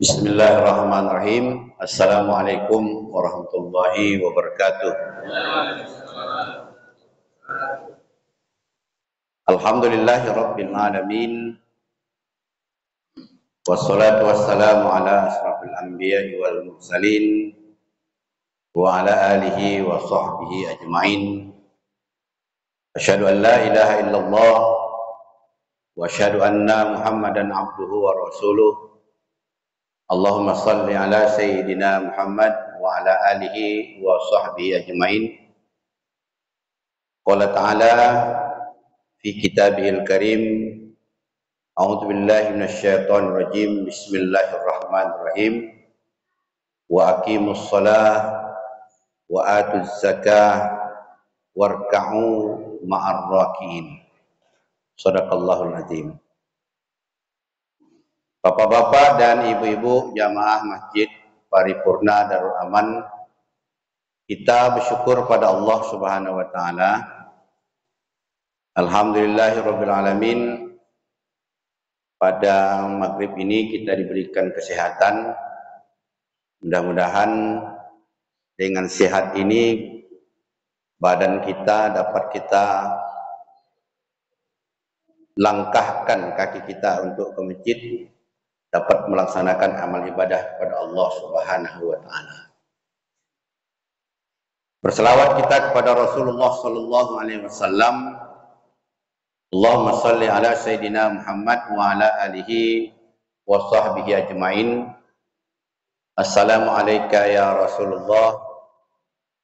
Bismillahirrahmanirrahim. Assalamualaikum warahmatullahi wabarakatuh. Alhamdulillahirabbil alamin. Wassalatu wassalamu ala asrafil anbiya'i wal mursalin wa ala alihi wa sahbihi ajma'in. Asyhadu an la ilaha illallah wa asyhadu anna Muhammadan abduhu wa rasuluh. Allahumma salli ala Sayyidina Muhammad wa ala alihi wa sahbihi ajma'in. Qala ta'ala fi kitabihil karim, a'udzu billahi minasyaitonir rajim, bismillahirrahmanirrahim. Wa aqimus shalah wa atuz zakah warka'u ma'ar rakiin. Shadaqallahul azim. Bapak-bapak dan ibu-ibu jamaah Masjid Paripurna Darul Aman, kita bersyukur pada Allah Subhanahu wa taala. Alhamdulillahirabbil alamin. Pada maghrib ini kita diberikan kesehatan. Mudah-mudahan dengan sehat ini badan kita dapat kita langkahkan kaki kita untuk ke masjid, dapat melaksanakan amal ibadah kepada Allah Subhanahu wa taala. Berselawat kita kepada Rasulullah sallallahu alaihi wasallam. Allahumma shalli ala Sayyidina Muhammad wa ala alihi wa sahbihi ajma'in. Assalamu alayka ya Rasulullah.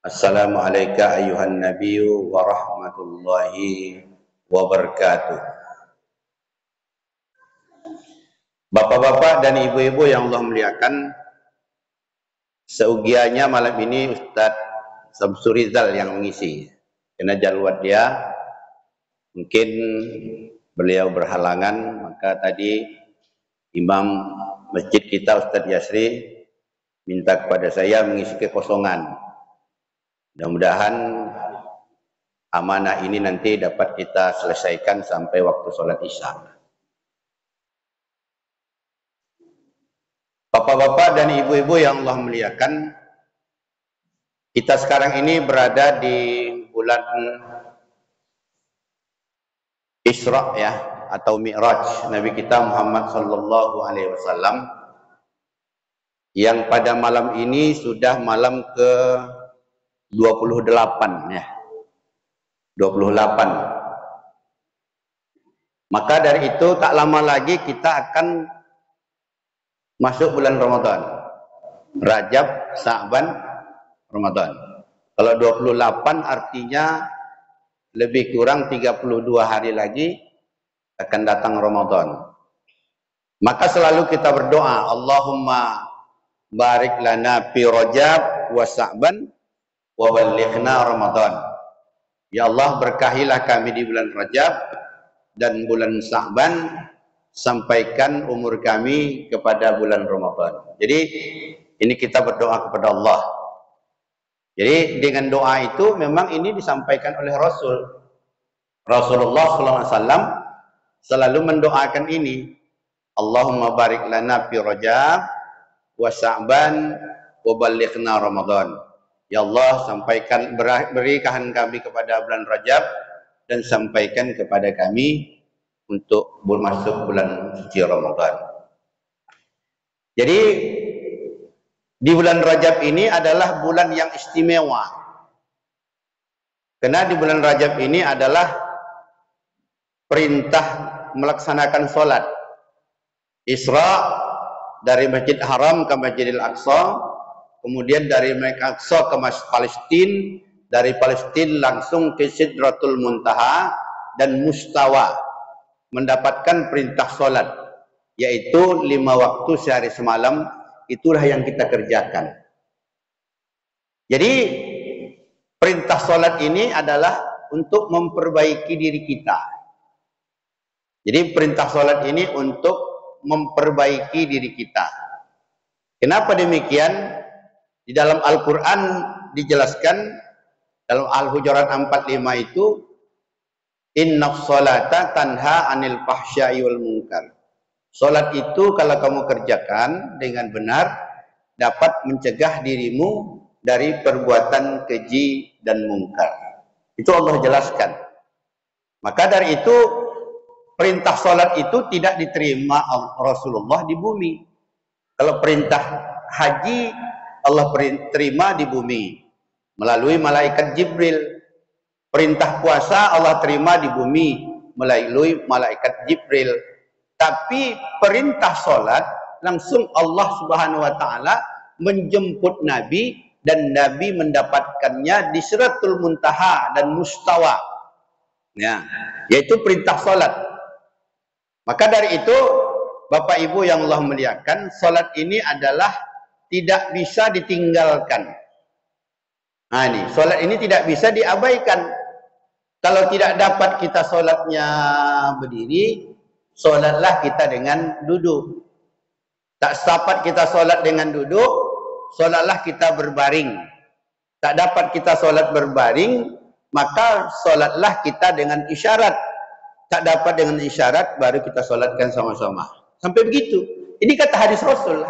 Assalamu alayka ayyuhan nabiyyu wa rahmatullahi wa barakatuh. Bapak-bapak dan ibu-ibu yang Allah muliakan, seugianya malam ini Ustadz Samsul Rizal yang mengisi. Karena jadwal dia, mungkin beliau berhalangan, maka tadi imam masjid kita Ustadz Yasri minta kepada saya mengisi kekosongan. Mudah-mudahan amanah ini nanti dapat kita selesaikan sampai waktu sholat isya. Bapak-bapak dan ibu-ibu yang Allah muliakan, kita sekarang ini berada di bulan Isra ya, atau Mi'raj Nabi kita Muhammad sallallahu alaihi wasallam, yang pada malam ini sudah malam ke 28 ya. 28. Maka dari itu tak lama lagi kita akan masuk bulan Ramadan. Rajab, Sa'ban, Ramadan. Kalau 28 artinya lebih kurang 32 hari lagi akan datang Ramadan. Maka selalu kita berdoa, Allahumma barik lana fi Rajab wa Sa'ban wa ballighna Ramadan. Ya Allah, berkahilah kami di bulan Rajab dan bulan Sa'ban, sampaikan umur kami kepada bulan Ramadan. Jadi ini kita berdoa kepada Allah. Jadi dengan doa itu memang ini disampaikan oleh Rasulullah SAW selalu mendoakan ini. Allahumma barik lana fi Rajab wa Sa'ban wa ballighna Ramadan. Ya Allah, sampaikan, berikan kami kepada bulan Rajab dan sampaikan kepada kami untuk masuk bulan suci Ramadan. Jadi di bulan Rajab ini adalah bulan yang istimewa. Karena di bulan Rajab ini adalah perintah melaksanakan sholat Isra dari Masjid Haram ke Masjidil Aqsa, kemudian dari Masjid Aqsa ke Masjid Palestina, dari Palestina langsung ke Sidratul Muntaha dan Mustawa, mendapatkan perintah sholat, yaitu 5 waktu sehari semalam. Itulah yang kita kerjakan. Jadi perintah sholat ini adalah untuk memperbaiki diri kita. Jadi perintah sholat ini untuk memperbaiki diri kita. Kenapa demikian? Di dalam Al-Quran dijelaskan, dalam Al-Hujurat 45 itu, Inna sholata tanha anil fahsya'i wal munkar. Solat itu kalau kamu kerjakan dengan benar, dapat mencegah dirimu dari perbuatan keji dan mungkar. Itu Allah jelaskan. Maka dari itu, perintah solat itu tidak diterima Rasulullah di bumi. Kalau perintah haji, Allah terima di bumi melalui malaikat Jibril. Perintah puasa Allah terima di bumi melalui malaikat Jibril. Tapi perintah solat langsung Allah Subhanahu wa taala menjemput Nabi, dan Nabi mendapatkannya di Sidratul Muntaha dan Mustawa. Ya, yaitu perintah solat. Maka dari itu, Bapak Ibu yang Allah muliakan, solat ini adalah tidak bisa ditinggalkan. Nah ini, solat ini tidak bisa diabaikan. Kalau tidak dapat kita solatnya berdiri, solatlah kita dengan duduk. Tak dapat kita solat dengan duduk, solatlah kita berbaring. Tak dapat kita solat berbaring, maka solatlah kita dengan isyarat. Tak dapat dengan isyarat, baru kita solatkan sama-sama. Sampai begitu. Ini kata hadis Rasul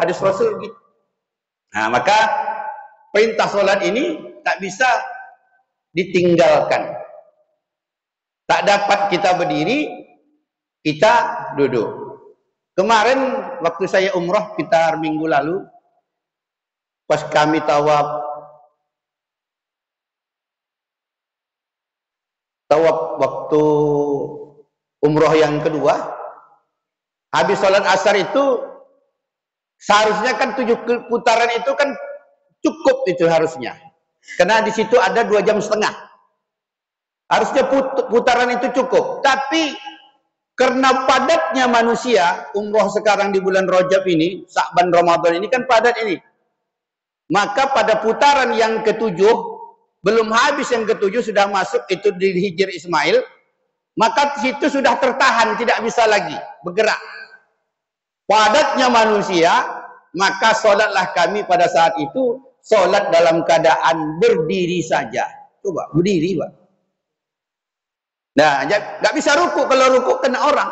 begitu. Nah, maka perintah solat ini tak bisa ditinggalkan. Tak dapat kita berdiri, kita duduk. Kemarin waktu saya umrah sekitar minggu lalu, pas kami tawaf waktu umrah yang kedua, habis sholat asar itu seharusnya kan 7 putaran itu kan cukup, itu harusnya, karena di situ ada 2,5 jam. Harusnya putaran itu cukup, tapi karena padatnya manusia, umroh sekarang di bulan Rajab ini, Sa'ban Ramadan ini kan padat ini. Maka pada putaran yang ke-7, belum habis yang ke-7 sudah masuk itu di Hijr Ismail, maka situ sudah tertahan, tidak bisa lagi bergerak. Padatnya manusia, maka solatlah kami pada saat itu, solat dalam keadaan berdiri saja. Coba, berdiri Pak. Nah, nggak bisa ruku, kalau ruku kena orang.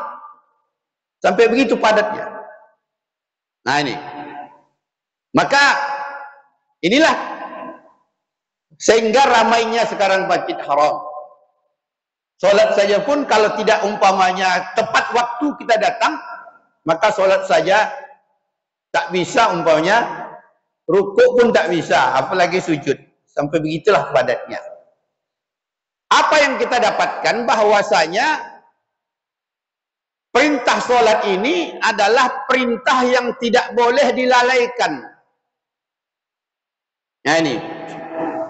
Sampai begitu padatnya. Nah ini. Maka inilah sehingga ramainya sekarang Masjid Haram. Solat saja pun kalau tidak umpamanya tepat waktu kita datang, maka solat saja tak bisa, umpamanya ruku pun tak bisa, apalagi sujud. Sampai begitulah padatnya. Apa yang kita dapatkan bahwasanya perintah solat ini adalah perintah yang tidak boleh dilalaikan. Nah ini,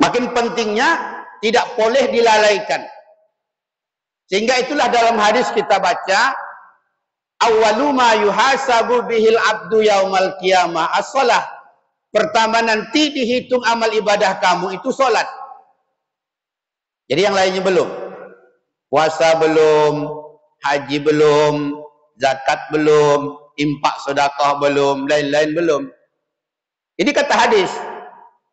makin pentingnya tidak boleh dilalaikan. Sehingga itulah dalam hadis kita baca, awwalu ma yuhasabu bihil abdu yaumal qiyamah as-shalah. Pertama nanti dihitung amal ibadah kamu itu solat. Jadi yang lainnya belum. Puasa belum, haji belum, zakat belum, infak sedekah belum, lain-lain belum. Ini kata hadis.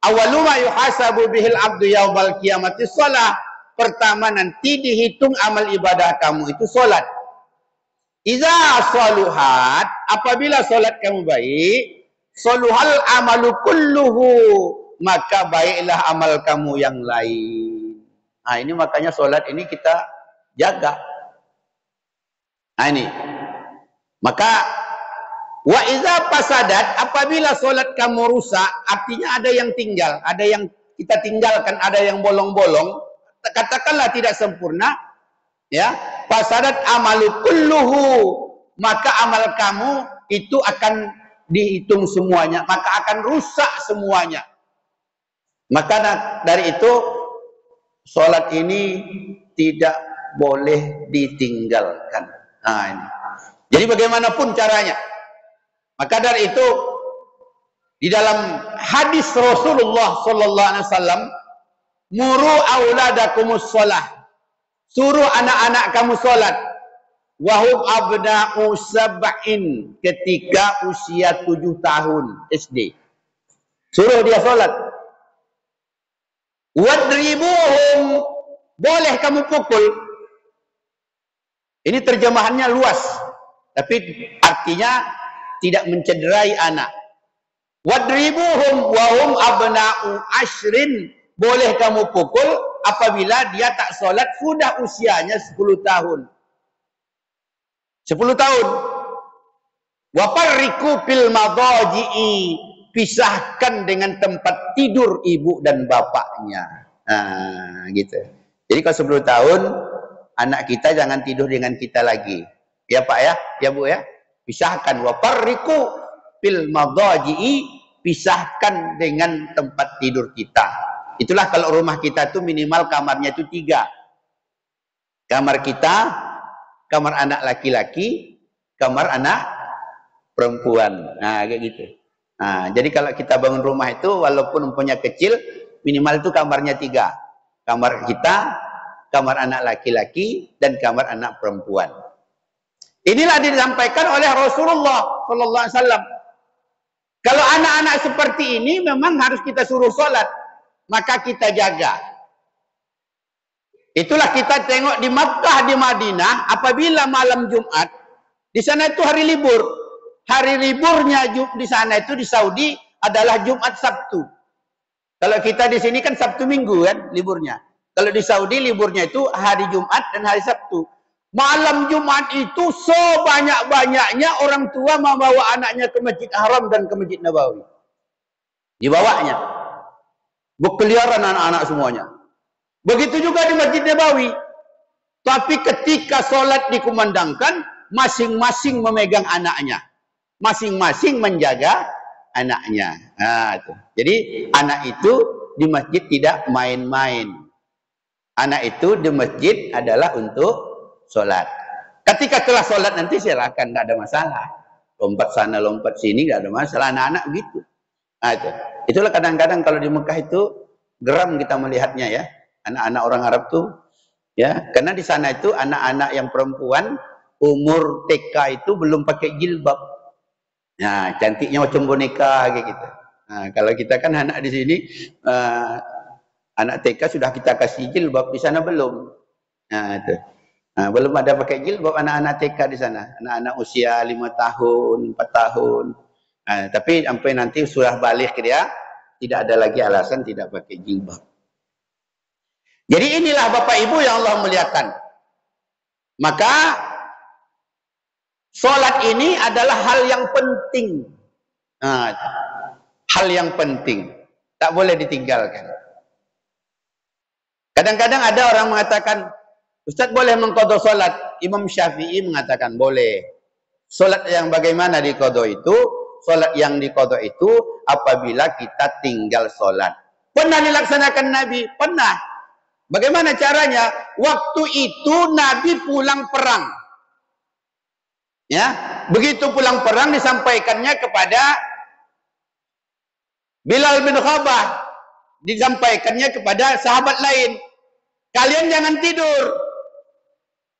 Awwalu ma yuhasabu bihil abdu yaumal qiyamati shalah. Pertama nanti dihitung amal ibadah kamu itu solat. Iza saluhat, apabila solat kamu baik, saluhal amalu kulluhu, maka baiklah amal kamu yang lain. Nah ini makanya solat ini kita jaga. Nah ini. Maka wa iza fasadat, apabila solat kamu rusak, artinya ada yang tinggal, ada yang kita tinggalkan, ada yang bolong-bolong, katakanlah tidak sempurna, ya, fasadat amalu kulluhu, maka amal kamu itu akan dihitung semuanya, maka akan rusak semuanya. Maka dari itu solat ini tidak boleh ditinggalkan. Nah ini. Jadi bagaimanapun caranya. Maka dari itu di dalam hadis Rasulullah sallallahu alaihi wasallam, muru auladakumus shalah. Suruh anak-anak kamu salat. Wahum abna'u sab'in, ketika usia 7 tahun SD. Suruh dia salat. Wadribuhum, boleh kamu pukul. Ini terjemahannya luas. Tapi artinya tidak mencederai anak. Wadribuhum wa hum abna'u ashrin. Boleh kamu pukul apabila dia tak solat sudah usianya 10 tahun. 10 tahun. Wa farriqu fil madaji'i. Pisahkan dengan tempat tidur ibu dan bapaknya. Nah, gitu. Jadi kalau 10 tahun anak kita jangan tidur dengan kita lagi. Ya Pak ya? Ya Bu ya? Pisahkan. Wa farriqu fil madaji'i. Pisahkan dengan tempat tidur kita. Itulah kalau rumah kita tuh minimal kamarnya itu 3. Kamar kita, kamar anak laki-laki, kamar anak perempuan. Nah, kayak gitu. Nah, jadi kalau kita bangun rumah itu walaupun punya kecil, minimal itu kamarnya 3. Kamar kita, kamar anak laki-laki, dan kamar anak perempuan. Inilah disampaikan oleh Rasulullah sallallahu alaihi wasallam. Kalau anak-anak seperti ini memang harus kita suruh sholat, maka kita jaga. Itulah kita tengok di Makkah, di Madinah, apabila malam Jumat, di sana itu hari libur. Hari liburnya di sana itu di Saudi adalah Jumat Sabtu. Kalau kita di sini kan Sabtu Minggu kan liburnya. Kalau di Saudi liburnya itu hari Jumat dan hari Sabtu. Malam Jumat itu sebanyak-banyaknya orang tua membawa anaknya ke Masjid Haram dan ke Masjid Nabawi. Dibawanya. Berkeliaran anak-anak semuanya. Begitu juga di Masjid Nabawi. Tapi ketika sholat dikumandangkan, masing-masing memegang anaknya. Masing-masing menjaga anaknya. Nah, itu. Jadi anak itu di masjid tidak main-main. Anak itu di masjid adalah untuk sholat. Ketika telah sholat nanti silakan, tidak ada masalah. Lompat sana, lompat sini, tidak ada masalah. Anak-anak begitu. Nah, itu. Itulah kadang-kadang kalau di Mekah itu geram kita melihatnya ya. Anak-anak orang Arab tuh ya, karena di sana itu anak-anak yang perempuan umur TK itu belum pakai jilbab. Nah, cantiknya macam boneka kayak gitu. Nah, kalau kita kan anak di sini anak TK sudah kita kasih jilbab, di sana belum. Nah, itu. Nah, belum ada pakai jilbab anak-anak TK di sana. Anak-anak usia 5 tahun, 4 tahun. Nah, tapi sampai nanti sudah balik dia, tidak ada lagi alasan tidak pakai jilbab. Jadi inilah Bapak Ibu yang Allah muliakan. Maka sholat ini adalah hal yang penting. Nah, hal yang penting. Tak boleh ditinggalkan. Kadang-kadang ada orang mengatakan, Ustaz boleh mengqadha sholat. Imam Syafi'i mengatakan boleh. Sholat yang bagaimana diqadha itu? Sholat yang diqadha itu apabila kita tinggal sholat. Pernah dilaksanakan Nabi? Pernah. Bagaimana caranya? Waktu itu Nabi pulang perang. Ya, begitu pulang perang disampaikannya kepada Bilal bin Rabah, disampaikannya kepada sahabat lain. Kalian jangan tidur.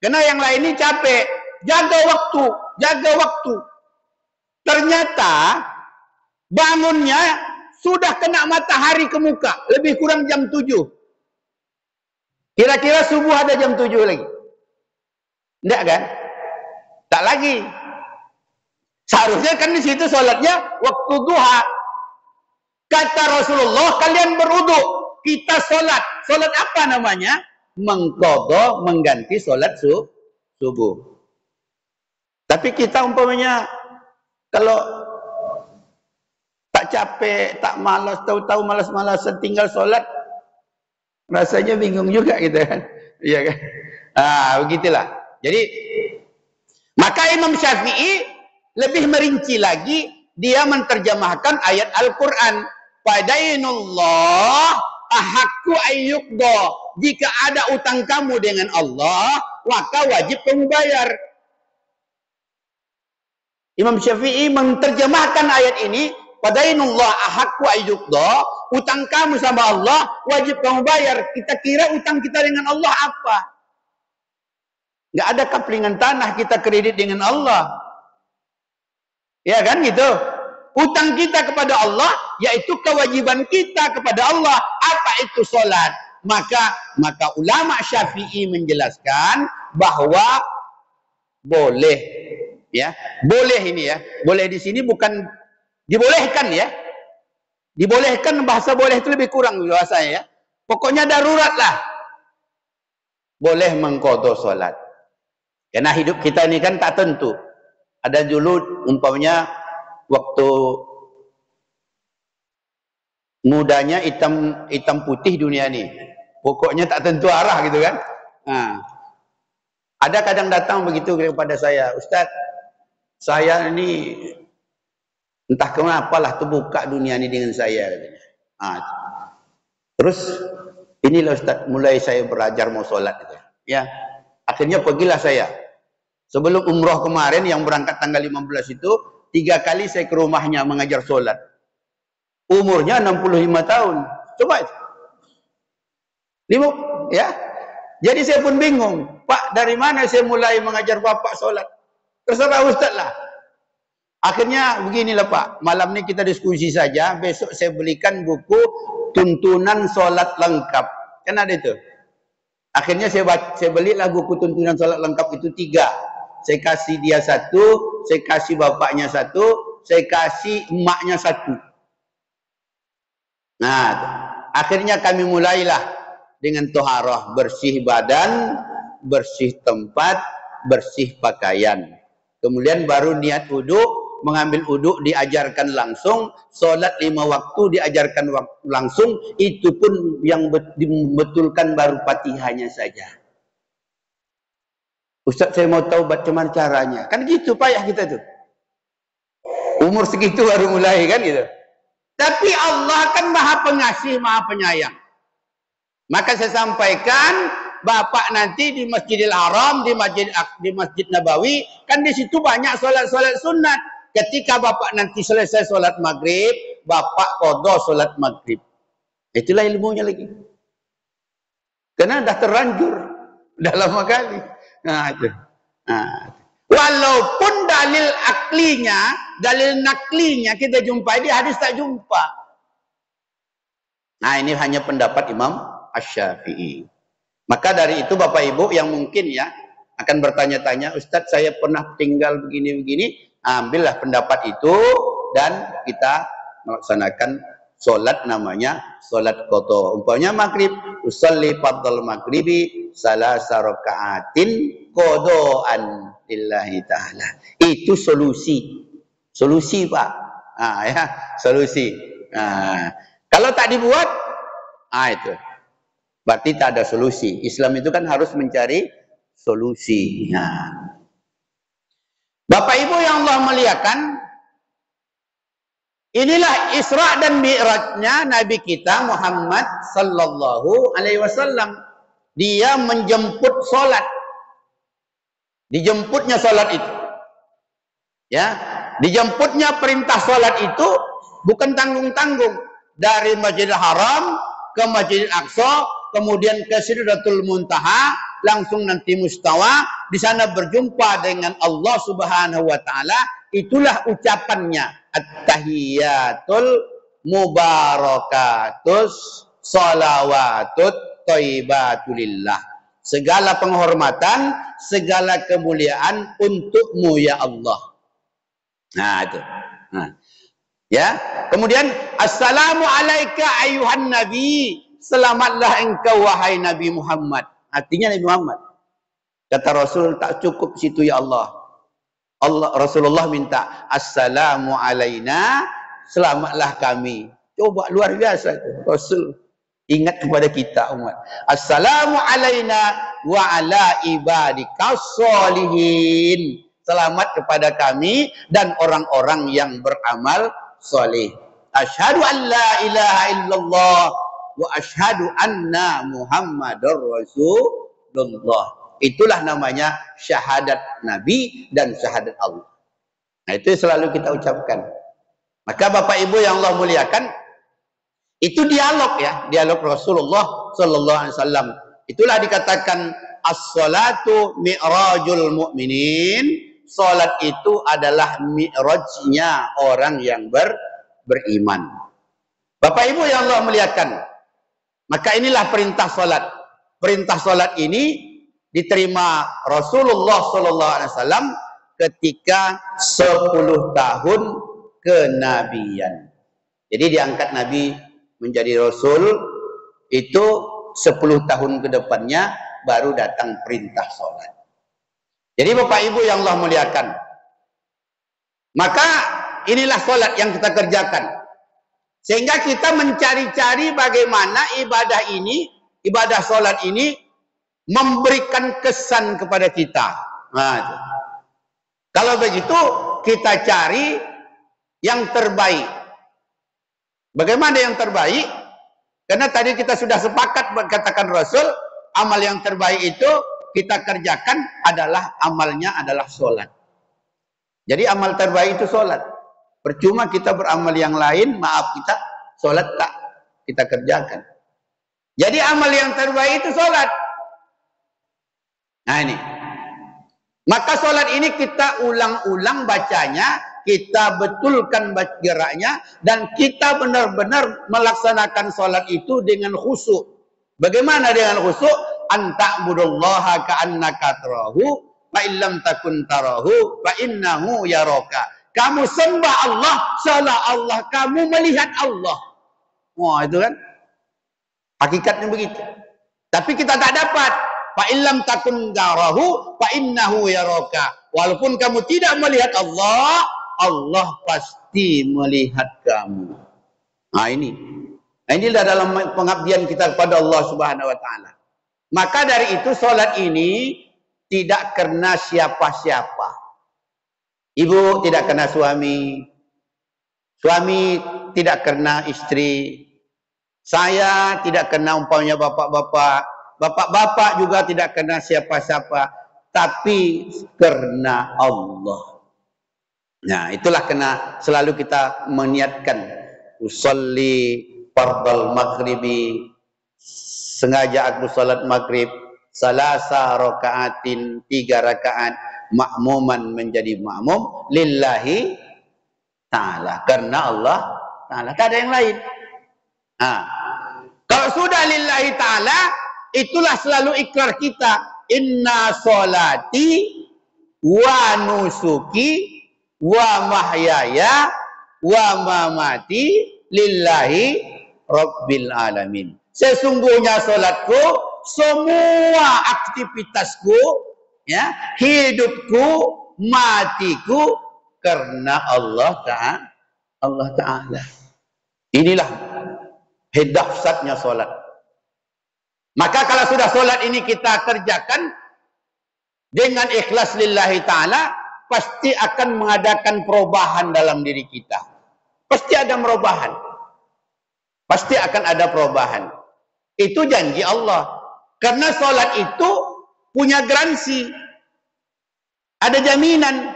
Karena yang lain ini capek. Jaga waktu, jaga waktu. Ternyata bangunnya sudah kena matahari ke muka, lebih kurang jam 7. Kira-kira subuh ada jam 7 lagi. Enggak kan? Tak lagi. Seharusnya kan di situ sholatnya waktu duha. Kata Rasulullah, kalian berwudu, kita sholat. Sholat apa namanya? Mengqadha, mengganti sholat subuh. Tapi kita umpamanya kalau tak capek, tak malas, tahu-tahu malas-malasan tinggal sholat, rasanya bingung juga gitu kan. Iya kan? Ah, begitulah. Jadi maka Imam Syafi'i lebih merinci lagi, dia menerjemahkan ayat Al-Qur'an. Fadainullah ahaqqu ayyuqda. Jika ada utang kamu dengan Allah, maka wajib kamu bayar. Imam Syafi'i menerjemahkan ayat ini, fadainullah ahaqqu ayyuqda. Utang kamu sama Allah wajib kamu bayar. Kita kira utang kita dengan Allah apa? Nggak ada kaplingan tanah kita kredit dengan Allah. Ya kan gitu. Utang kita kepada Allah yaitu kewajiban kita kepada Allah. Apa itu sholat? Maka ulama Syafi'i menjelaskan bahwa boleh Ya, boleh ini ya. Boleh di sini bukan dibolehkan ya. Dibolehkan, bahasa boleh itu lebih kurang bahasanya ya. Pokoknya darurat lah. Boleh mengqadha salat. Karena hidup kita ini kan tak tentu. Ada dulu umpamanya waktu mudanya hitam putih dunia ini. Pokoknya tak tentu arah gitu kan. Nah, ada kadang datang begitu kepada saya, Ustaz, saya ini entah kenapa lah terbuka dunia ini dengan saya. Nah, terus inilah Ustaz, mulai saya belajar mau sholat gitu. Ya, akhirnya pergilah saya. Sebelum umroh kemarin yang berangkat tanggal 15 itu, 3 kali saya ke rumahnya mengajar sholat. Umurnya 65 tahun. Coba itu. Ya. Jadi saya pun bingung. Pak, dari mana saya mulai mengajar bapak sholat? Terserah Ustaz lah. Akhirnya beginilah Pak. Malam ini kita diskusi saja. Besok saya belikan buku tuntunan sholat lengkap. Kan ada itu. Akhirnya saya belilah buku tuntunan sholat lengkap itu 3. Saya kasih dia 1. Saya kasih bapaknya 1. Saya kasih emaknya 1. Nah, akhirnya kami mulailah dengan toharoh, bersih badan, bersih tempat, bersih pakaian. Kemudian baru niat wudhu, mengambil wudhu diajarkan langsung, sholat 5 waktu diajarkan langsung, itu pun yang dibetulkan baru Fatihahnya saja. Ustaz, saya mau tahu bagaimana caranya. Kan gitu payah kita tuh. Umur segitu baru mulai kan gitu. Tapi Allah kan maha pengasih, maha penyayang. Maka saya sampaikan, Bapak nanti di Masjidil Haram, di Masjid Nabawi, kan di situ banyak sholat-sholat sunat. Ketika Bapak nanti selesai sholat maghrib, Bapak qadha sholat maghrib. Itulah ilmunya lagi. Karena dah terlanjur, dah lama kali. Nah, itu. Nah. Walaupun dalil aklinya, dalil naklinya kita jumpai di hadis tak jumpa. Nah, ini hanya pendapat Imam Asy-Syafi'i. Maka dari itu Bapak Ibu yang mungkin ya akan bertanya-tanya, Ustadz saya pernah tinggal begini-begini, ambillah pendapat itu dan kita melaksanakan sholat namanya sholat qadha. Umpamanya maghrib, usolli fardhal maghribi salasa raka'atin qadhaan lillahi ta'ala. Itu solusi. Solusi Pak. Nah, ya, solusi. Nah, kalau tak dibuat, itu. Berarti tak ada solusi. Islam itu kan harus mencari solusi. Nah. Bapak Ibu yang Allah muliakan, inilah Isra dan Mi'rajnya Nabi kita Muhammad sallallahu alaihi wasallam. Dia menjemput salat. Dijemputnya salat itu. Ya, dijemputnya perintah salat itu bukan tanggung-tanggung. Dari Masjidil Haram ke Masjidil Aqsa, kemudian ke Sidratul Muntaha, langsung nanti mustawa, di sana berjumpa dengan Allah Subhanahu wa taala. Itulah ucapannya, at-tahiyatul mubarakatus salawatut thayyibatulillah. Segala penghormatan, segala kemuliaan untukmu ya Allah. Nah, itu. Nah. Ya, kemudian assalamu alayka ayuhan nabi, selamatlah engkau wahai Nabi Muhammad. Artinya Nabi Muhammad. Kata Rasul, tak cukup situ ya Allah. Rasulullah minta assalamu alayna, selamatlah kami. Coba luar biasa itu. Rasul ingat kepada kita umat. Assalamu alayna wa ala ibadikas sholihin. Selamat kepada kami dan orang-orang yang beramal saleh. Asyhadu an la ilaha illallah wa asyhadu anna Muhammadar Rasulullah. Itulah namanya syahadat Nabi dan syahadat Allah. Nah, itu selalu kita ucapkan. Maka Bapak Ibu yang Allah muliakan, itu dialog ya, dialog Rasulullah sallallahu alaihi wasallam. Itulah dikatakan as-salatu mi'rajul mu'minin. Salat itu adalah mi'rajnya orang yang beriman. Bapak Ibu yang Allah muliakan, maka inilah perintah salat. Perintah salat ini diterima Rasulullah sallallahu alaihi wasallam ketika 10 tahun kenabian. Jadi diangkat Nabi menjadi Rasul itu 10 tahun ke depannya baru datang perintah sholat. Jadi Bapak Ibu yang Allah muliakan, maka inilah sholat yang kita kerjakan. Sehingga kita mencari-cari bagaimana ibadah ini, ibadah sholat ini memberikan kesan kepada kita. Nah, itu. Kalau begitu kita cari yang terbaik. Bagaimana yang terbaik? Karena tadi kita sudah sepakat katakan Rasul, amal yang terbaik itu kita kerjakan adalah amalnya adalah sholat. Jadi amal terbaik itu sholat. Percuma kita beramal yang lain, maaf kita sholat tak kita kerjakan. Jadi amal yang terbaik itu sholat. Nah ini. Maka sholat ini kita ulang-ulang bacanya, kita betulkan geraknya, dan kita benar-benar melaksanakan sholat itu dengan khusyuk. Bagaimana dengan khusyuk? Anta'budullaha ka'annaka tarahu, fa illam takun tarahu, fa innahu yaraka. Kamu sembah Allah seolah Allah kamu melihat Allah. Wah, itu kan hakikatnya begitu. Tapi kita tak dapat. Fa illam takun tarahu, fa innahu yaraka. Walaupun kamu tidak melihat Allah, Allah pasti melihat kamu. Nah ini. Nah, inilah dalam pengabdian kita kepada Allah Subhanahu wa taala. Maka dari itu salat ini tidak kena siapa-siapa. Ibu tidak kena suami. Suami tidak kena istri. Saya tidak kena umpamanya bapak-bapak. Bapak-bapak juga tidak kena siapa-siapa. Tapi kena Allah. Nah, itulah kena selalu kita meniatkan. Usolli fardal maghribi. Sengaja aku salat maghrib. Salasa rakaatin, 3 rakaat. Makmuman menjadi makmum. Lillahi ta'ala. Karena Allah ta'ala. Tak ada yang lain. Nah, kalau sudah lillahi ta'ala, itulah selalu ikrar kita. Inna sholati wa nusuki wa mahyaya wa mamati lillahi rabbil alamin. Sesungguhnya solatku, semua aktivitasku, ya, hidupku, matiku karena Allah Ta'ala. Inilah dahsyatnya solat. Maka kalau sudah solat ini kita kerjakan dengan ikhlas lillahi ta'ala, pasti akan mengadakan perubahan dalam diri kita. Pasti ada perubahan. Pasti akan ada perubahan. Itu janji Allah. Karena solat itu punya garansi. Ada jaminan.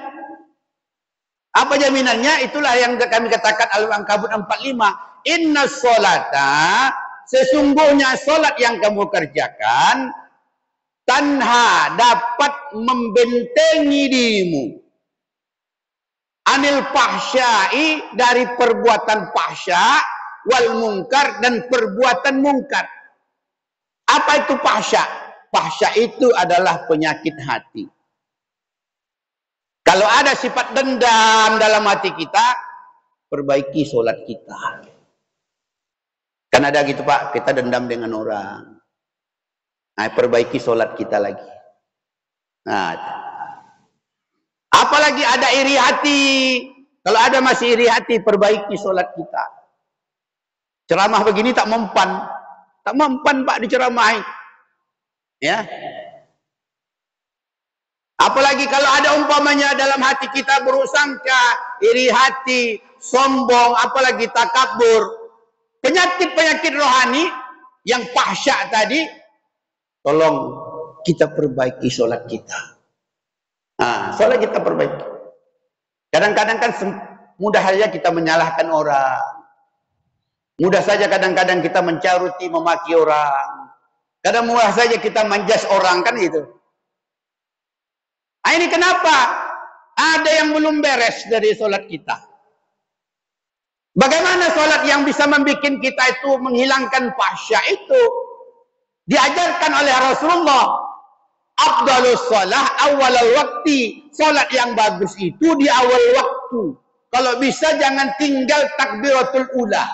Apa jaminannya? Itulah yang kami katakan Al-Ankabut 45. Inna sholata, sesungguhnya solat yang kamu kerjakan, tanha, dapat membentengi dirimu. Anil fahsyai, dari perbuatan fahsya, wal mungkar, dan perbuatan mungkar. Apa itu fahsya? Fahsya itu adalah penyakit hati. Kalau ada sifat dendam dalam hati kita, perbaiki solat kita. Kan ada gitu Pak, kita dendam dengan orang. Nah, perbaiki solat kita lagi. Nah, apalagi ada iri hati. Kalau ada masih iri hati, perbaiki solat kita. Ceramah begini tak mempan. Tak mempan Pak diceramahi. Ya. Apalagi kalau ada umpamanya dalam hati kita bersangka, iri hati, sombong, apalagi takabur. Penyakit-penyakit rohani yang fahsya tadi, tolong kita perbaiki solat kita. Nah, solat kita perbaiki. Kadang-kadang kan mudah saja kita menyalahkan orang. Mudah saja kadang-kadang kita mencaruti, memaki orang. Kadang mudah saja kita menjas orang, kan gitu. Nah, ini kenapa? Ada yang belum beres dari solat kita. Bagaimana solat yang bisa membuat kita itu menghilangkan fahsya itu? Diajarkan oleh Rasulullah. Afdalus shalah awalal waktu. Salat yang bagus itu di awal waktu. Kalau bisa jangan tinggal takbiratul ula.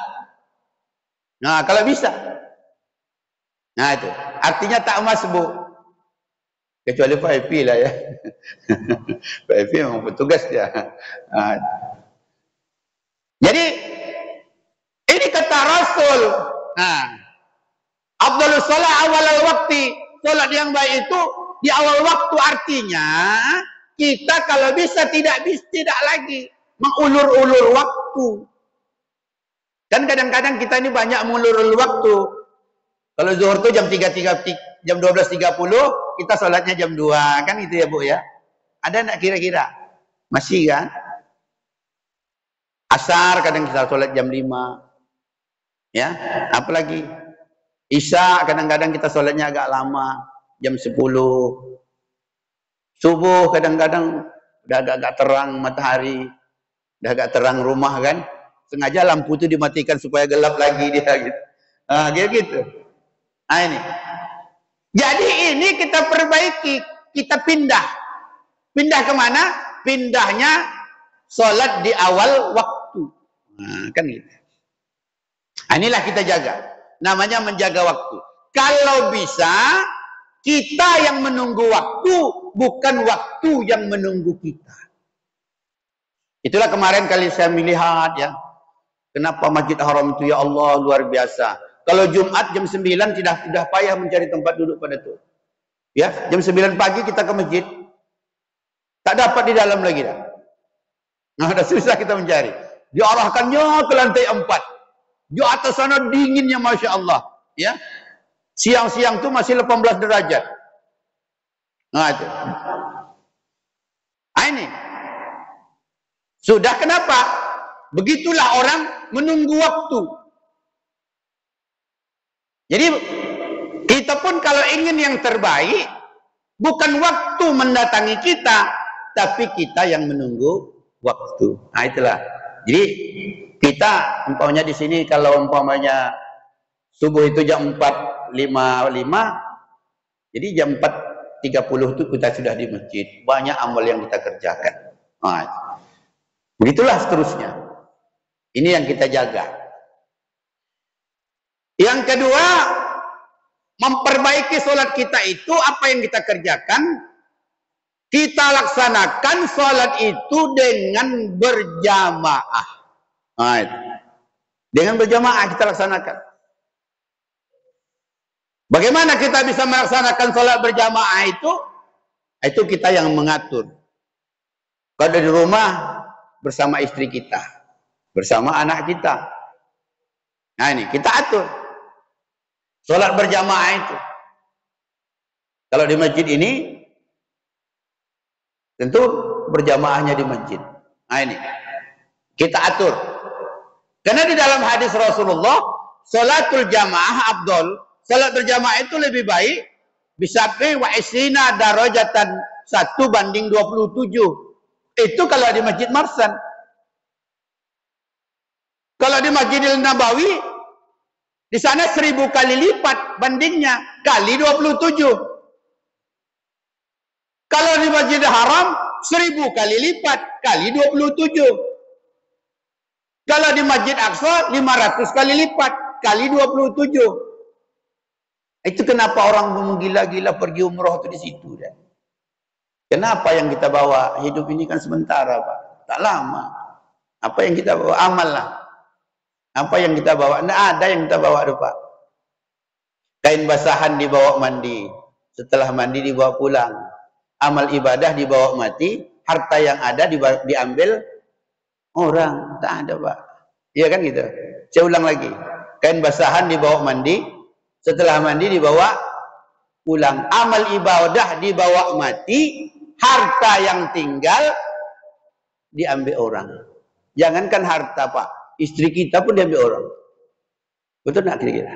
Nah, kalau bisa. Nah, itu. Artinya tak masbuk. Kecuali Pak Epi lah ya. Pak Epi memang petugas dia. Nah. Jadi, ini kata Rasul. Nah, afdalus shalah awalal waktu. Salat yang baik itu di awal waktu, artinya kita kalau bisa tidak lagi mengulur-ulur waktu. Kan kadang-kadang kita ini banyak mengulur-ulur waktu. Kalau zuhur itu jam 12.30, kita sholatnya jam 2, kan itu ya Bu ya. Ada enggak kira-kira? Masih kan? Asar kadang kita sholat jam 5. Ya, apalagi Isya kadang-kadang kita sholatnya agak lama, jam 10. Subuh kadang-kadang udah agak terang matahari, udah agak terang rumah kan. Sengaja lampu itu dimatikan supaya gelap lagi dia gitu. Nah, gitu. Nah ini. Jadi ini kita perbaiki, kita pindah. Pindah kemana? Pindahnya sholat di awal waktu. Nah, kan gitu. Nah, inilah kita jaga. Namanya menjaga waktu. Kalau bisa, kita yang menunggu waktu, bukan waktu yang menunggu kita. Itulah kemarin kali saya melihat ya. Kenapa Masjid Haram itu ya Allah luar biasa. Kalau Jumat jam 9 tidak payah mencari tempat duduk pada itu. Ya, jam 9 pagi kita ke masjid. Tak dapat di dalam lagi dah. Nah, sudah susah kita mencari. Diarahkannya ke lantai 4. Di atas sana dinginnya Masya Allah. Ya. Siang-siang itu masih 18 derajat. Nah itu. Nah, ini. Sudah kenapa? Begitulah orang menunggu waktu. Jadi kita pun kalau ingin yang terbaik, bukan waktu mendatangi kita, tapi kita yang menunggu waktu. Nah itulah. Jadi kita umpamanya di sini kalau umpamanya subuh itu jam 4.55, jadi jam 4.30 itu kita sudah di masjid. Banyak amal yang kita kerjakan. Nah, begitulah seterusnya. Ini yang kita jaga. Yang kedua, memperbaiki sholat kita itu apa yang kita kerjakan? Kita laksanakan sholat itu dengan berjamaah. Nah, dengan berjamaah kita laksanakan. Bagaimana kita bisa melaksanakan sholat berjamaah itu? Itu kita yang mengatur. Kalau di rumah bersama istri kita, bersama anak kita. Nah ini kita atur. Sholat berjamaah itu. Kalau di masjid ini, tentu berjamaahnya di masjid. Nah ini kita atur. Karena di dalam hadis Rasulullah, sholatul jamaah afdal. Sholat berjamaah itu lebih baik. Bisafi wa isrina darajatan 1:27. Itu kalau di Masjid Marsan. Kalau di Masjidil Nabawi, di sana 1000 kali lipat bandingnya, kali 27. Kalau di Masjidil Haram, 1000 kali lipat, kali 27. Kalau di Masjid Aqsa, 500 kali lipat, kali 27. Itu kenapa orang menggila-gila pergi umroh itu di situ. Dan kenapa yang kita bawa? Hidup ini kan sementara, Pak. Tak lama. Apa yang kita bawa? Amal lah. Apa yang kita bawa? Tidak ada yang kita bawa, Pak. Kain basahan dibawa mandi. Setelah mandi dibawa pulang. Amal ibadah dibawa mati. Harta yang ada diambil orang. Tak ada, Pak. Iya kan gitu. Saya ulang lagi. Kain basahan dibawa mandi. Setelah mandi dibawa pulang. Amal ibadah dibawa mati. Harta yang tinggal diambil orang. Jangankan harta, Pak. Istri kita pun diambil orang. Betul nggak kira-kira?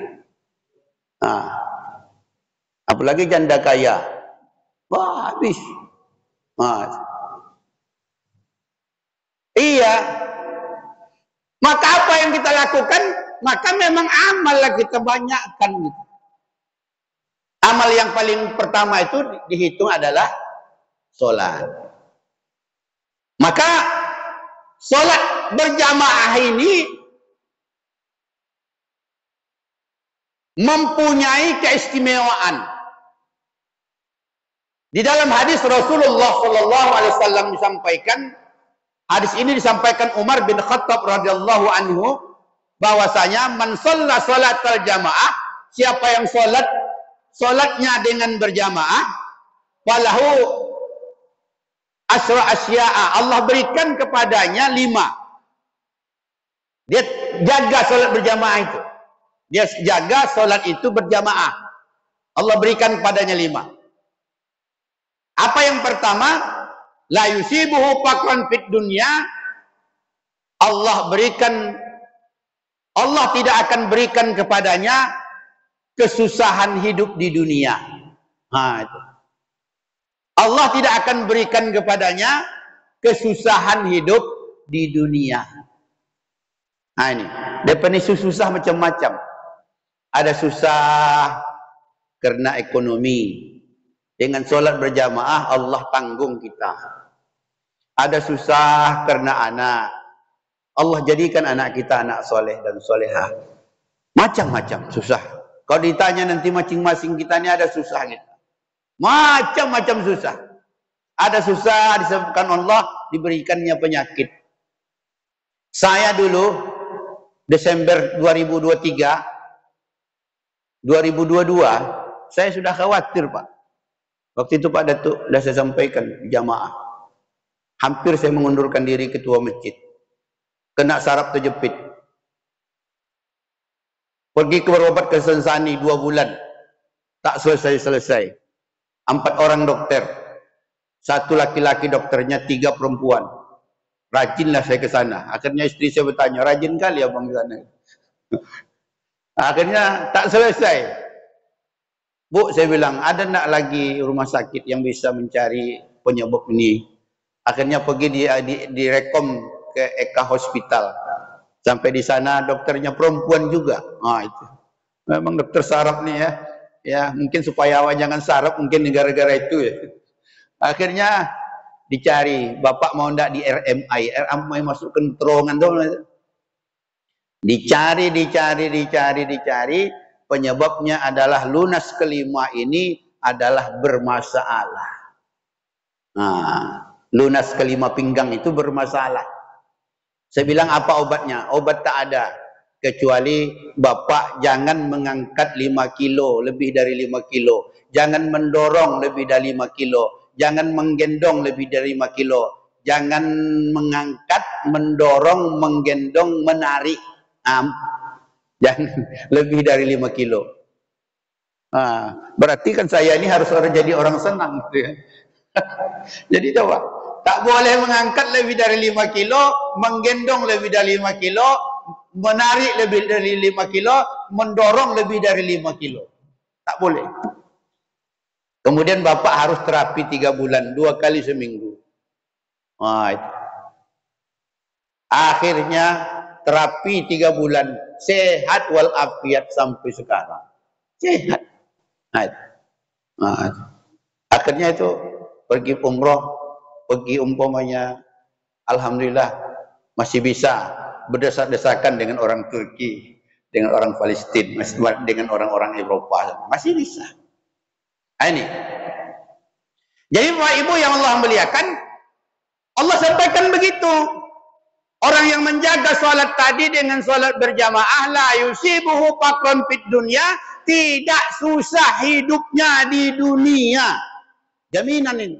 Nah, apalagi janda kaya. Wah, habis. Nah. Iya. Maka apa yang kita lakukan? Maka memang amal lah kita banyakkan. amal yang paling pertama itu dihitung adalah sholat. Maka sholat berjamaah ini mempunyai keistimewaan. Di dalam hadis Rasulullah SAW disampaikan, hadis ini disampaikan Umar bin Khattab radhiyallahu anhu, bahwasanya man shalla sholatal jamaah, siapa yang sholatnya dengan berjamaah, falahu asra asya'a, Allah berikan kepadanya 5. Dia jaga sholat berjamaah itu. Dia jaga sholat itu berjamaah. Allah berikan kepadanya 5. Apa yang pertama? La yusibuhu faqran fid dunya. Allah tidak akan berikan kepadanya kesusahan hidup di dunia. Itu. Allah tidak akan berikan kepadanya kesusahan hidup di dunia. Ini definisi susah macam-macam. Ada susah karena ekonomi. Dengan sholat berjamaah Allah tanggung kita. Ada susah karena anak. Allah jadikan anak kita anak soleh dan solehah. Macam-macam susah. Kalau ditanya nanti masing-masing kita ini ada susah gitu. Macam-macam susah. Ada susah disebabkan Allah diberikannya penyakit. Saya dulu Desember 2023, 2022, saya sudah khawatir, Pak. Waktu itu Pak Datuk sudah saya sampaikan jamaah. Hampir saya mengundurkan diri ketua masjid. Kena saraf terjepit. Pergi ke berobat ke Sensani 2 bulan. Tak selesai-selesai. 4 orang dokter. 1 laki-laki dokternya, 3 perempuan. Rajinlah saya ke sana. Akhirnya istri saya bertanya, rajin kali abang ke sana. Akhirnya tak selesai. Bu, saya bilang, ada nak lagi rumah sakit yang bisa mencari penyebab ini? Akhirnya pergi direkom ke Eka Hospital. Sampai di sana dokternya perempuan juga. Itu. Memang dokter saraf nih ya. Ya, mungkin supaya awak jangan saraf, mungkin gara-gara itu ya. Akhirnya dicari, bapak mau ndak di RMI masukkan terowongan dong. Dicari. Penyebabnya adalah lunas kelima ini adalah bermasalah. Lunas kelima pinggang itu bermasalah. Saya bilang apa obatnya? Obat tak ada. Kecuali bapak jangan mengangkat 5 kilo, lebih dari 5 kilo. Jangan mendorong lebih dari 5 kilo. Jangan menggendong lebih dari 5 kilo. Jangan mengangkat, mendorong, menggendong, menarik. Jangan lebih dari 5 kilo. Berarti kan saya ini harus jadi orang senang gitu ya. Jadi coba, tak boleh mengangkat lebih dari 5 kilo, menggendong lebih dari 5 kilo, menarik lebih dari 5 kilo, mendorong lebih dari 5 kilo. Tak boleh. Kemudian bapak harus terapi 3 bulan, 2 kali seminggu. Itu. Akhirnya terapi 3 bulan, sehat walafiat sampai sekarang. Sehat. Akhirnya itu pergi umroh, pergi umpamanya, alhamdulillah masih bisa berdesak-desakan dengan orang Turki, dengan orang Palestina, dengan orang-orang Eropa, masih bisa. Ini. Jadi Bapak Ibu yang Allah muliakan, Allah sampaikan begitu. Orang yang menjaga sholat tadi dengan sholat berjamaah, la yusibuhu faqran fid dunya, tidak susah hidupnya di dunia. Jaminan ini.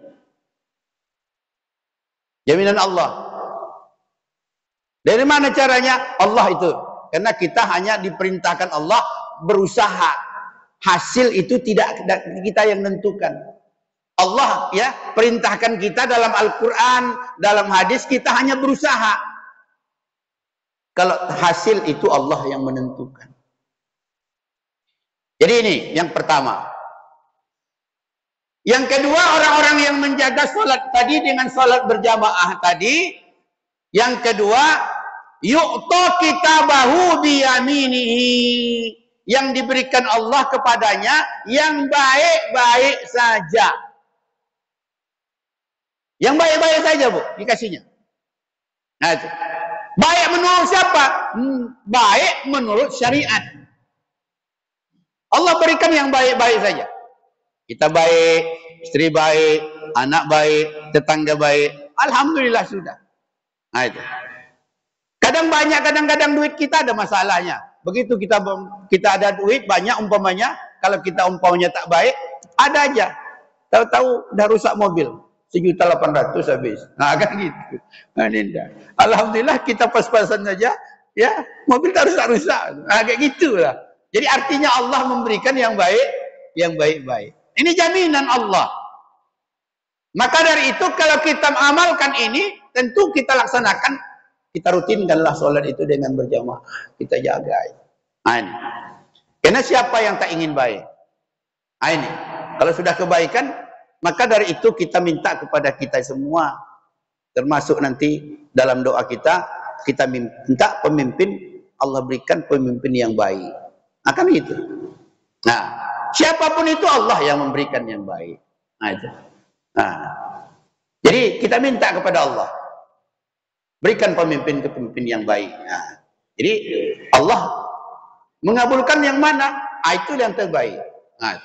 Jaminan Allah. Dari mana caranya? Allah itu. Karena kita hanya diperintahkan Allah berusaha. Hasil itu tidak kita yang menentukan. Allah ya perintahkan kita dalam Al-Quran, dalam hadis, kita hanya berusaha. Kalau hasil itu Allah yang menentukan. Jadi ini yang pertama. Yang kedua, orang-orang yang menjaga sholat tadi dengan sholat berjamaah tadi. Yang kedua, yu'ta kitabahu biyaminihi. yang diberikan Allah kepadanya yang baik-baik saja. Yang baik-baik saja, Bu, dikasihnya. Nah, itu. Baik menurut siapa? Baik menurut syariat. Allah berikan yang baik-baik saja. Kita baik, istri baik, anak baik, tetangga baik. Alhamdulillah sudah. Nah, itu. Kadang-kadang duit kita ada masalahnya. Begitu kita ada duit banyak umpamanya, kalau kita umpamanya tak baik, ada aja. Tahu-tahu udah rusak mobil. 1.800.000 habis. Nah, kan gitu. Nah, alhamdulillah kita pas-pasan saja, ya, mobil tak rusak-rusak. Nah, kayak gitulah. Jadi artinya Allah memberikan yang baik-baik. Ini jaminan Allah. Maka dari itu kalau kita amalkan ini, tentu kita laksanakan, kita rutinkanlah sholat itu dengan berjamaah. Kita jaga. Nah, ini. Karena siapa yang tak ingin baik? Nah, ini. Kalau sudah kebaikan, maka dari itu kita minta kepada kita semua, termasuk nanti dalam doa kita minta pemimpin, Allah berikan pemimpin yang baik. Nah, kan itu. Nah, siapapun itu Allah yang memberikan yang baik. Nah, itu. Nah, jadi kita minta kepada Allah, berikan pemimpin yang baik. Nah, jadi Allah mengabulkan yang mana? Itu yang terbaik. Nah,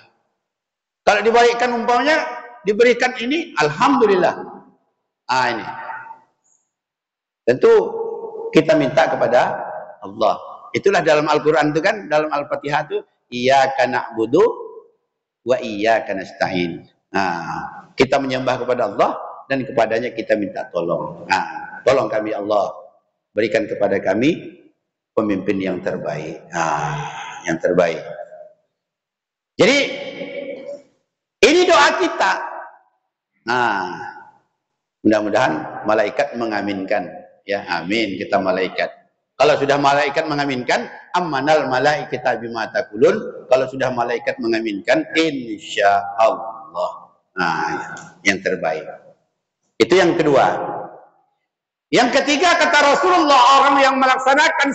kalau diberikan umpamanya, diberikan ini, alhamdulillah. Ah, ini. Tentu kita minta kepada Allah. Itulah dalam Al-Quran itu kan, dalam Al-Fatihah itu, iyyaka na'budu wa iyyaka nasta'in. Nah, kita menyembah kepada Allah dan kepadanya kita minta tolong. Nah, tolong kami Allah, berikan kepada kami pemimpin yang terbaik. Nah, yang terbaik. Jadi ini doa kita. Nah, mudah-mudahan malaikat mengaminkan. Ya, amin kita malaikat. Kalau sudah malaikat mengaminkan, ammanal malaikata bima taqulun. Kalau sudah malaikat mengaminkan, insyaallah. Nah, yang terbaik. Itu yang kedua. Yang ketiga kata Rasulullah, orang yang melaksanakan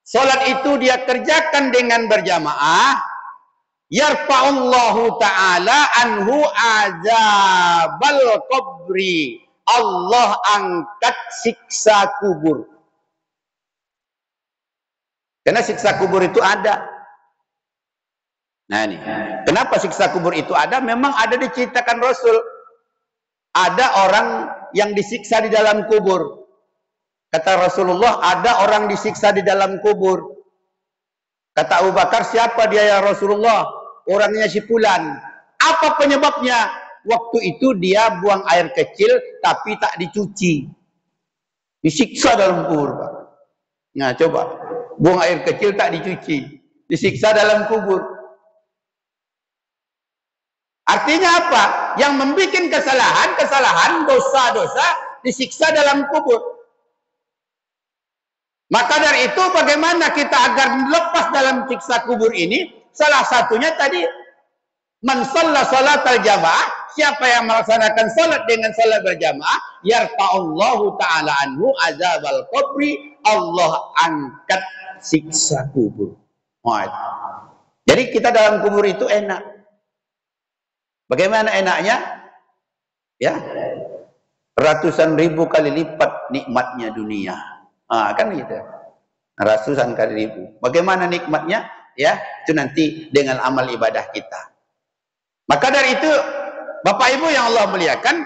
salat itu dia kerjakan dengan berjamaah, yarfa'ullahu ta'ala anhu azabal qabri. Allah angkat siksa kubur. Karena siksa kubur itu ada. Nah, ini. Kenapa siksa kubur itu ada? Memang ada diceritakan Rasul. Ada orang yang disiksa di dalam kubur. Kata Rasulullah, ada orang disiksa di dalam kubur. Kata Abu Bakar, siapa dia ya Rasulullah? Orangnya si fulan. Apa penyebabnya? Waktu itu dia buang air kecil tapi tak dicuci. Disiksa dalam kubur, Pak. Nah, coba. Buang air kecil tak dicuci. Disiksa dalam kubur. Artinya apa? Yang membuat kesalahan, dosa-dosa disiksa dalam kubur. Maka dari itu bagaimana kita agar lepas dalam siksa kubur ini? Salah satunya tadi, man shalla shalatal jamaah, siapa yang melaksanakan salat dengan salat berjamaah, yarfa'ullahu ta'ala anhu azabal qabri, Allah angkat siksa kubur. Jadi kita dalam kubur itu enak. Bagaimana enaknya? Ya, ratusan ribu kali lipat nikmatnya dunia. Kan gitu. Ratusan kali ribu. Bagaimana nikmatnya? Ya, itu nanti dengan amal ibadah kita. Maka dari itu, Bapak Ibu yang Allah muliakan,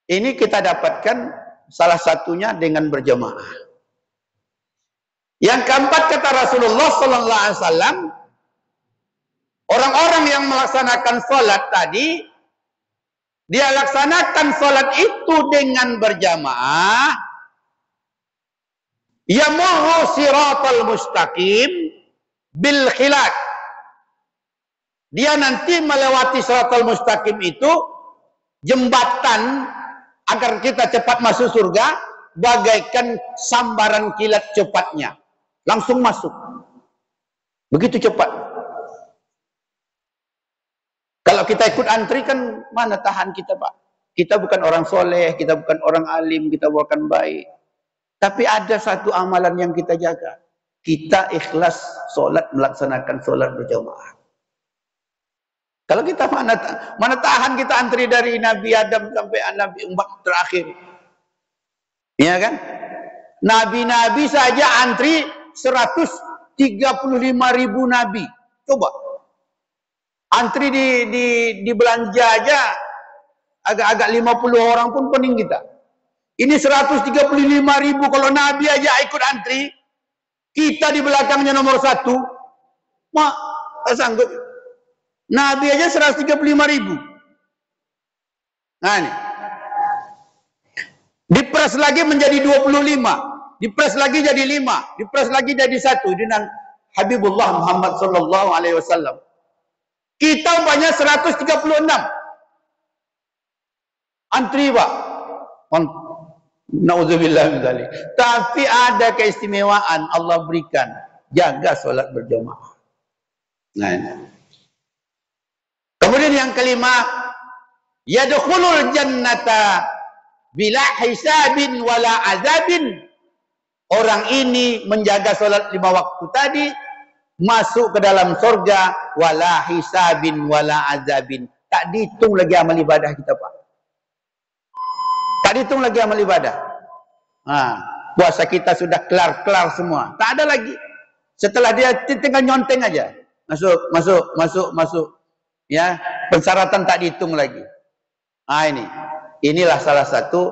ini kita dapatkan salah satunya dengan berjamaah. Yang keempat kata Rasulullah sallallahu alaihi wasallam, orang-orang yang melaksanakan salat tadi, dia laksanakan salat itu dengan berjamaah, yamurru siratal mustaqim bil khilaf. Dia nanti melewati siratal mustaqim itu, jembatan agar kita cepat masuk surga, bagaikan sambaran kilat cepatnya. Langsung masuk. Begitu cepat. Kalau kita ikut antri kan mana tahan kita, Pak? Kita bukan orang soleh, kita bukan orang alim, kita bukan baik. Tapi ada satu amalan yang kita jaga. kita ikhlas solat, melaksanakan solat berjamaah. Kalau kita mana tahan kita antri dari Nabi Adam sampai Nabi umat terakhir. Ya kan? Nabi-nabi saja antri 135.000 nabi. Coba. Antri di belanja aja agak-agak 50 orang pun pening kita. Ini 135.000, kalau nabi aja ikut antri, kita di belakangnya nomor 1. Mak, tak sanggup. Nabi aja 135.000. Nah ini. Dipres lagi menjadi 25. Dipres lagi jadi 5. Dipres lagi jadi 1. Dengan Habibullah Muhammad sallallahu alaihi wasallam. Kita umpamanya 136. Antri, Pak. Nauzubillah min dzalik. Tapi ada keistimewaan Allah berikan. Jaga solat berjamaah. Nah ini. Kemudian yang kelima, yadkhulul jannata bila hisabin wala azabin. Orang ini menjaga salat 5 waktu tadi, masuk ke dalam surga wala hisabin wala azabin. Tak dihitung lagi amal ibadah kita, Pak. Tak dihitung lagi amal ibadah. Puasa kita sudah kelar semua. Tak ada lagi. Setelah dia tinggal nyonteng aja. Masuk. Ya, persyaratan tak dihitung lagi. Inilah salah satu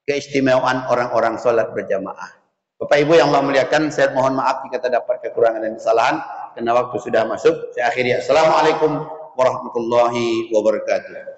keistimewaan orang-orang sholat berjamaah. Bapak Ibu yang Allah muliakan, saya mohon maaf jika terdapat kekurangan dan kesalahan karena waktu sudah masuk. Saya akhiri. Assalamualaikum warahmatullahi wabarakatuh.